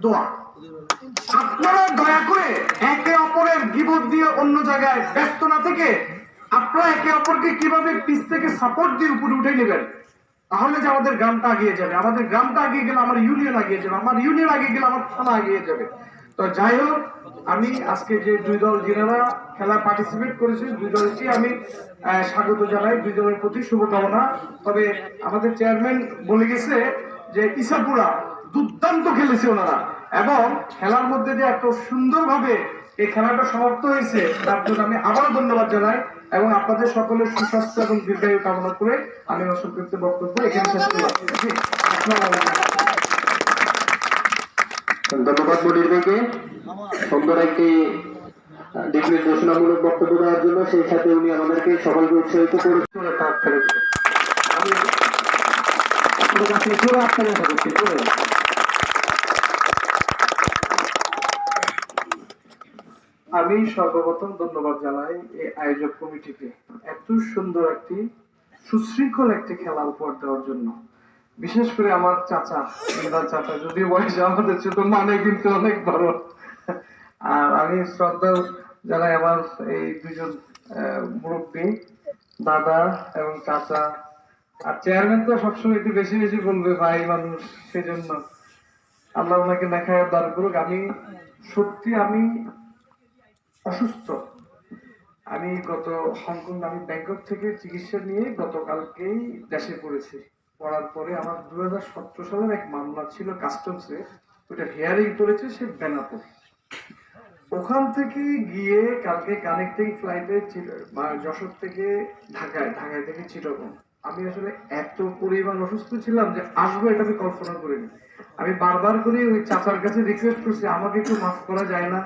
দোয়া। আপনারা দয়া করে একে অপরের গীবত দিয়ে অন্য জায়গায় ব্যস্ত না থেকে আপনারা একে অপরকে কিভাবে পিছ থেকে সাপোর্ট দিয়ে উপরে উঠে নেবেন, তাহলে যে আমাদের গ্রামটা এগিয়ে যাবে। আমাদের গ্রামটা এগিয়ে গেলে আমার ইউনিয়ন এগিয়ে যাবে, আমার ইউনিয়ন এগিয়ে গেলে আমার থানা এগিয়ে যাবে। তো যাই হোক, আমি আজকে যে দুই দল যারা খেলা পার্টিসিপেট করেছে, দুই দলকে আমি স্বাগত জানাই, দুই দলের প্রতি শুভকামনা। তবে আমাদের চেয়ারম্যান বলে গেছে যে ইসাপুরা দুর্দান্ত খেলেছে ওনারা, এবং খেলার মধ্যে যে এত সুন্দরভাবে এই খেলাটা সমাপ্ত হয়েছে তার জন্য আমি আবারও ধন্যবাদ জানাই, এবং আপনাদের সকলের সুস্বাস্থ্য এবং দীর্ঘায়ু কামনা করে আমি আমার সংক্ষিপ্ত বক্তব্য এখানে শেষ করছি। ধন্যবাদ মনির ভাইকে সুন্দর একটি দিক নির্দেশনামূলক বক্তব্য দেওয়ার জন্য। সেই সাথে উনি আমাদেরকে সকলকে উৎসাহিত করে আমি সর্বপ্রথম ধন্যবাদ জানাই এই আয়োজক কমিটিকে এত সুন্দর একটি সুশৃঙ্খল একটি খেলা উপহার দেওয়ার জন্য। বিশেষ করে আমার চাচা, যদি বয়সে আমাদের ছোট মানে কিন্তু অনেক বড়, আর আমি শ্রদ্ধা জানাই আমার এই দুজন মুরব্বী দাদা এবং চাচা। আর চেয়ারম্যান তো সবসময় একটু বেশি বেশি বলবে, ভাই মানুষ, সেজন্য আল্লাহ ওনাকে দেখায় দান করুক। আমি সত্যি আমি অসুস্থ, আমি গত হংকং, আমি ব্যাংকক থেকে চিকিৎসা নিয়ে গতকালকেই দেশে পড়েছি। পড়ার পরে আমার 2017 সালের এক মামলা ছিল কাস্টমসে, ওটা হিয়ারিং করেছে সে বেনাপোল। ওখান থেকে গিয়ে কালকে কানেক্টিং ফ্লাইটে যশোর থেকে ঢাকায়, ঢাকায় থেকে চিটাগং। আমি আসলে এত পরিমাণ অসুস্থ ছিলাম যে আসবো এটা আমি কল্পনা করিনি। আমি বারবার করে ওই চাচার কাছে রিকোয়েস্ট করছি, আমাকে একটু মাফ করা যায় না।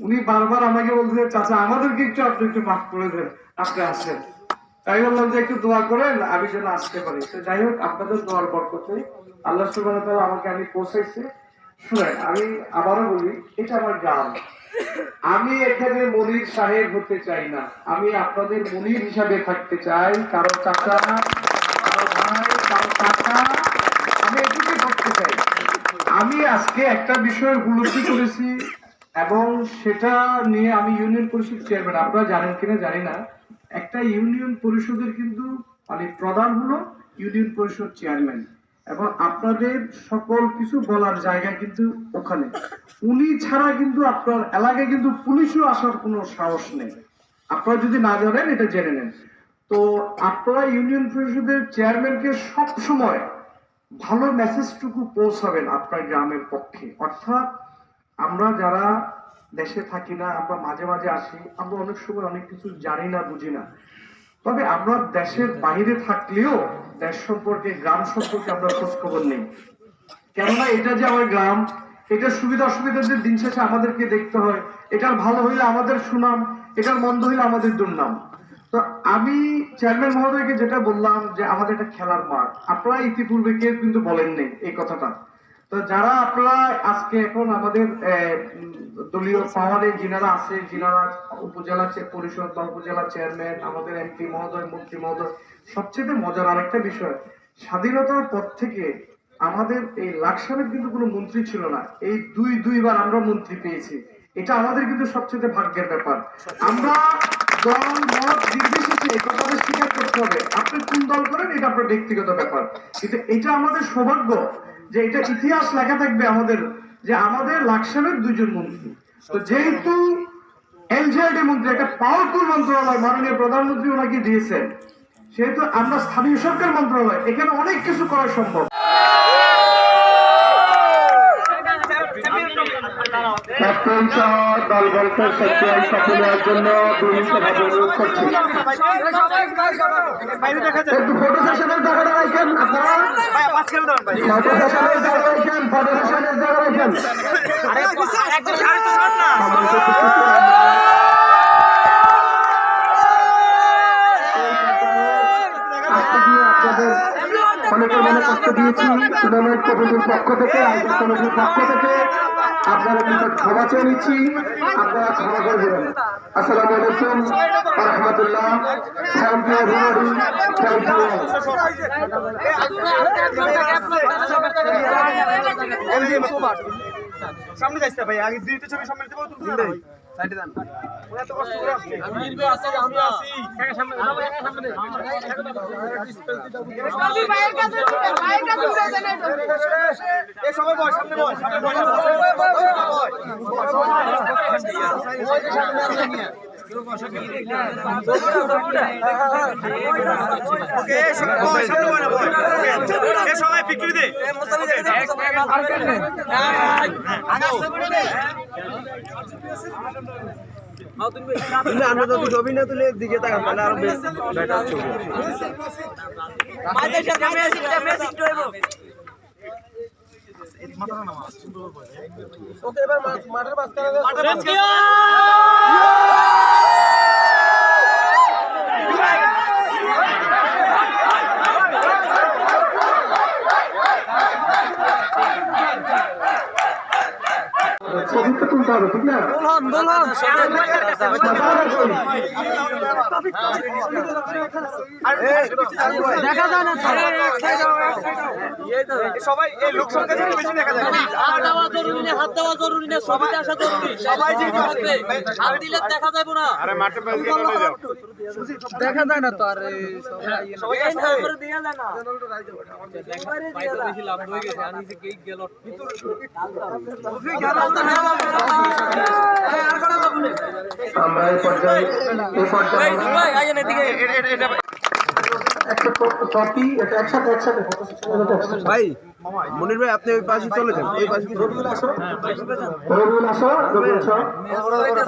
উনি বারবার আমাকে বলছে, চাচা আমাদেরকে আপনি একটু মাফ করে দেন, আপনি আসেন। তাই বললাম যে একটু দোয়া করেন আমি যেন আসতে পারি। তো যাই হোক, আপনাদের দোয়ার বরকতে আল্লাহ সুবহানাহু ওয়া তাআলা আমাকে আমি পৌঁছাইছে। শুনেন, আমি আবারও বলি, এটা আমার গ্রাম। আমি এখানে মনির সাহেব হতে চাই না, আমি আপনাদের মনির হিসাবে থাকতে চাই। কারো চাচা, কারো ভাই, কারো কাকা, আমি এটুকুই করতে চাই। আমি আজকে একটা বিষয় উপলব্ধি করেছি, এবং সেটা নিয়ে আমি ইউনিয়ন পরিষদ চেয়ারম্যান। আপনারা জানেন কিনা জানি না, একটা ইউনিয়ন পরিষদের কিন্তু মানে প্রধান হলো ইউনিয়ন পরিষদ চেয়ারম্যান, এবং আপনাদের সকল কিছু বলার জায়গা কিন্তু ওখানে। উনি ছাড়া কিন্তু আপনার এলাকায় কিন্তু পুলিশও আসার কোনো সাহস নেই। আপনারা যদি না জানেন এটা জেনে নেন। তো আপনারা ইউনিয়ন পরিষদের চেয়ারম্যানকে সব সময় ভালো মেসেজটুকু পৌঁছাবেন আপনার গ্রামের পক্ষে। অর্থাৎ আমরা যারা দেশে থাকি না, আমরা মাঝে মাঝে আসি, আমরা অনেক সময় অনেক কিছু জানি না, বুঝি না। তবে আমরা দেশের বাইরে থাকলেও দেশ সম্পর্কে, গ্রাম সম্পর্কে আমরা খোঁজ খবর নেই। কেননা এটা যে আমার গ্রাম, এটার সুবিধা অসুবিধাদের দিন শেষে আমাদেরকে দেখতে হয়। এটার ভালো হইলে আমাদের সুনাম, এটার মন্দ হইলে আমাদের দুর্নাম। তো আমি চেয়ারম্যান মহোদয়কে যেটা বললাম যে আমাদের একটা খেলার মাঠ, আপনারা ইতিপূর্বে কেউ কিন্তু বলেননি এই কথাটা। তো যারা আপনারা আজকে এখন আমাদের দলীয় পাওয়ারে যিনারা আছে, যিনারা উপজেলা পরিষদ বা উপজেলা চেয়ারম্যান, আমাদের এমপি মহোদয়, মন্ত্রী মহোদয়, সবচেয়ে মজার আরেকটা বিষয়, স্বাধীনতার পর থেকে আমাদের এই লাকসামের কিন্তু কোনো মন্ত্রী ছিল না। এই দুইবার আমরা মন্ত্রী পেয়েছি, এটা আমাদের কিন্তু সবচেয়ে ভাগ্যের ব্যাপার। আমরা দল মত নির্বিশেষে এই কথাটা স্বীকার করতে হবে। আপনি কোন দল করেন এটা আপনার ব্যক্তিগত ব্যাপার, কিন্তু এটা আমাদের সৌভাগ্য যে এটা ইতিহাস লেখা থাকবে আমাদের, যে আমাদের লাকসামের দুইজন মন্ত্রী। তো যেহেতু এলজেডি মন্ত্রী একটা পাওয়ারফুল মন্ত্রণালয় মাননীয় প্রধানমন্ত্রী ওনাকে দিয়েছেন, সেহেতু আমরা স্থানীয় সরকার মন্ত্রণালয়, এখানে অনেক কিছু করা সম্ভব। ক্যাপ্টেন সহ দলবলকে সক্রিয় সফল হওয়ার জন্য বিনীতভাবে অনুরোধ করছি। একটু ফটো সেশনের জায়গাটা রাখেন আপনারা, ফটো সেশনের জায়গা রাখেন, ফটো সেশনের জায়গা রাখেন। অনেকের মনে কষ্ট দিয়েছি, টুর্নামেন্ট কমিটির পক্ষ থেকে, আয়োজক কমিটির পক্ষ থেকে আপনারা কিন্তু ক্ষমা চেয়ে নিচ্ছি, আপনারা ক্ষমা করে দেবেন। আসসালামু আলাইকুম ওয়া রাহমাতুল্লাহ। Thank you everybody, thank you. সামনে যাইছে ভাই আগে দুইটা ছবি সামনে দেবো তুমি দাও সাইডে দেন ওরা এত কষ্ট করে আসছে আমি আছি কাকা সামনে দাও কাকা সামনে আমি ভাইয়ের কাছে উড়ে দেন এই সবাই বয় সামনে বয় ওকে সবাই পিকচার দে ওকে এবার মাঠের মাঝখানে ছবিটা তুলতে হবে ঠিক না দেখা যায় না সবাই এই লোক সংখ্যা যেন বেশি দেখা যায় হাত দেওয়া জরুরি না হাত দেওয়া জরুরি না ছবিতে আসা জরুরি সবাই যে হাত দিলে দেখা যাবে না আরে মাঠে পাশ গেলে হয়ে যাও দেখা যায় না তো আর সবাই এই আসতে করে দিয়া যায় না একবারে দিয়া যায় বেশি লাভ হয়ে গেছে আমি যে কেক গেল আমরা এই পর্যায়ে ভাই আইন এদিকে একটা কপি এটা একসাথে ভাই মনির ভাই আপনি ওই পাশে চলে যান ওই পাশে রবিউল আসো রবিউল আসো